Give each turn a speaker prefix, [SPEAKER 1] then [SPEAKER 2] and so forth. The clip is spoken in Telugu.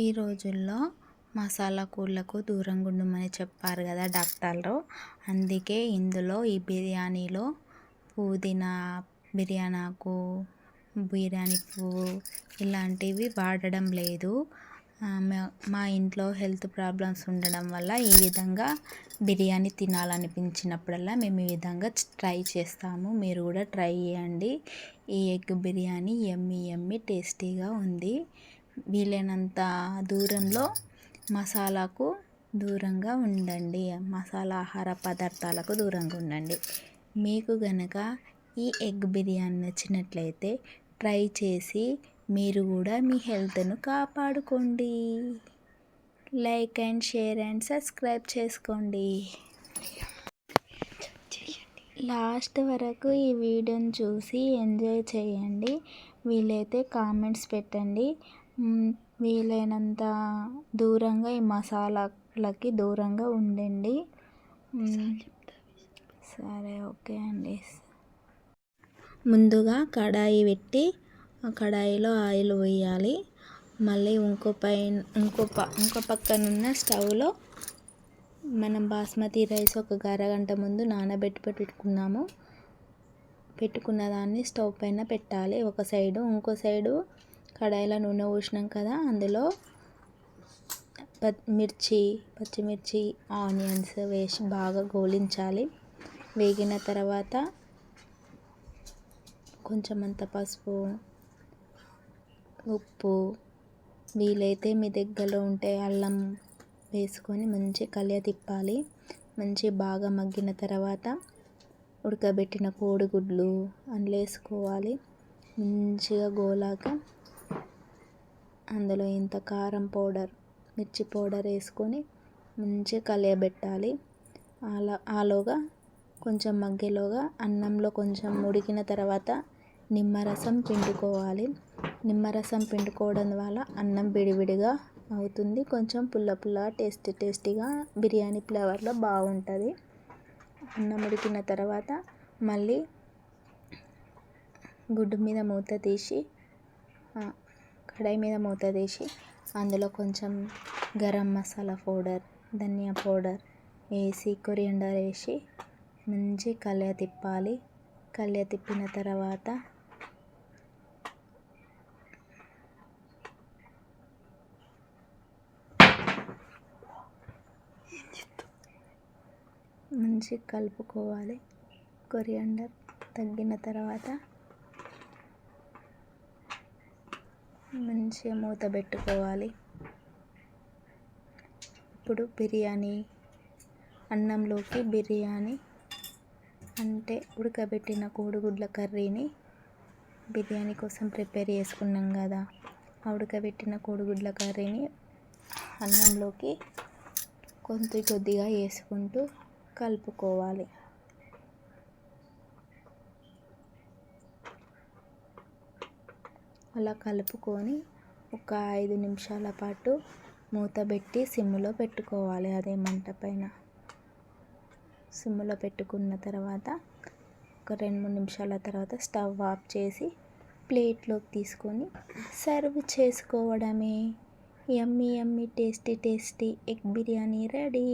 [SPEAKER 1] ఈ రోజుల్లో మసాలా కూరలకు దూరంగా ఉండమని చెప్పారు కదా డాక్టర్లు. అందుకే ఇందులో ఈ బిర్యానీలో పుదీనా, బిర్యానీ ఆకు, బిర్యానీ పువ్వు ఇలాంటివి వాడడం లేదు. మా ఇంట్లో హెల్త్ ప్రాబ్లమ్స్ ఉండడం వల్ల ఈ విధంగా బిర్యానీ తినాలనిపించినప్పుడల్లా మేము ఈ విధంగా ట్రై చేస్తాము. మీరు కూడా ట్రై చేయండి. ఈ ఎగ్ బిర్యానీ యమ్మీ యమ్మీ టేస్టీగా ఉంది. వీలైనంత దూరంలో మసాలాకు దూరంగా ఉండండి. మసాలా ఆహార పదార్థాలకు దూరంగా ఉండండి. మీకు గనక ఈ ఎగ్ బిర్యానీ నచ్చినట్లయితే ట్రై చేసి మీరు కూడా మీ హెల్త్ను కాపాడుకోండి. Like and share and subscribe చేసుకోండి. లాస్ట్ వరకు ఈ వీడియోని చూసి ఎంజాయ్ చేయండి. వీలైతే కామెంట్స్ పెట్టండి. వీలైనంత దూరంగా ఈ మసాలాలకి దూరంగా ఉండండి. సరే, ఓకే అండి. ముందుగా కడాయి పెట్టి ఆ కడాయిలో ఆయిల్ వేయాలి. మళ్ళీ ఇంకో పక్కనున్న స్టవ్లో మనం బాస్మతి రైస్ ఒక అరగంట ముందు పెట్టుకున్న దాన్ని స్టవ్ పైన పెట్టాలి. ఒక సైడు, ఇంకో సైడు కడాయిలో నూనె పోసినాం కదా, అందులో పచ్చిమిర్చి ఆనియన్స్ వేసి బాగా గోలించాలి. వేగిన తర్వాత కొంచెం అంత పసుపు, ఉప్పు, వీలైతే మీ దగ్గరలో ఉంటే అల్లం వేసుకొని మంచి తిప్పాలి. మంచి బాగా మగ్గిన తర్వాత ఉడకబెట్టిన కోడిగుడ్లు అందులో వేసుకోవాలి. మంచిగా గోలాక అందులో ఇంత కారం పౌడర్, మిర్చి పౌడర్ వేసుకొని మంచిగా కలియబెట్టాలి. ఆలోగా కొంచెం మగ్గేలోగా అన్నంలో కొంచెం ఉడికిన తర్వాత నిమ్మరసం పిండుకోవాలి. నిమ్మరసం పిండుకోవడం వల్ల అన్నం విడివిడిగా అవుతుంది. కొంచెం పుల్ల టేస్టీగా బిర్యానీ ఫ్లేవర్లో బాగుంటుంది. అన్నం ఉడికిన తర్వాత మళ్ళీ కడాయి మీద మూత తీసి అందులో కొంచెం గరం మసాలా పౌడర్, ధనియా పౌడర్ వేసి, కొరియండర్ వేసి మంచి తిప్పాలి. తిప్పిన తర్వాత మంచి కలుపుకోవాలి. కొరియండర్ తగ్గిన తర్వాత మంచిగా మూత పెట్టుకోవాలి. ఇప్పుడు అన్నంలోకి బిర్యానీ అంటే ఉడకబెట్టిన కోడిగుడ్ల కర్రీని బిర్యానీ కోసం ప్రిపేర్ చేసుకున్నాం కదా, ఆ ఉడకబెట్టిన కోడిగుడ్ల కర్రీని అన్నంలోకి కొద్దిగా వేసుకుంటూ కలుపుకోవాలి. అలా కలుపుకొని ఒక 5 నిమిషాల పాటు మూత పెట్టి సిమ్లో పెట్టుకోవాలి. అదే మంట పైన సిమ్లో పెట్టుకున్న తర్వాత ఒక 2-3 నిమిషాల తర్వాత స్టవ్ ఆఫ్ చేసి ప్లేట్లోకి తీసుకొని సర్వ్ చేసుకోవడమే. Yummy yummy tasty egg biryani ready.